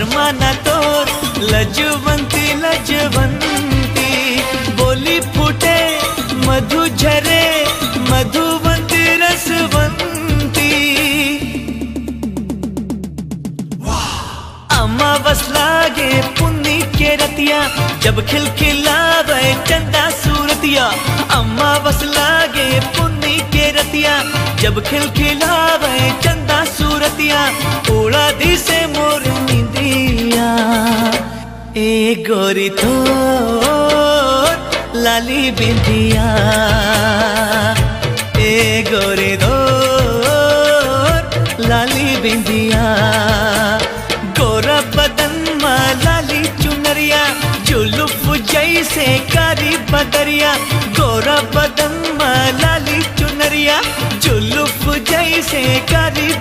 शर्माना तोर लजवंती लजवंती, बोली फूटे मधु झरे मधुवंती रसवंती। अमावस लागे पुन्नी के रतिया, जब खिलखिलावे चंदा सूरतिया। अमावस लागे पुन्नी के रतिया, जब खिलखिलावे चंदा सूरतिया। उड़ा दी से मोर निंदिया, ए गोरी तो लाली बिंदिया, ए गोरी दो लाली बिंदिया। गोरा बदन मा लाली चुनरिया, जुल्फ जैसे कारी बदरिया। गोरा बदन मा लाली चुनरिया, जुल्फ जैसे कारी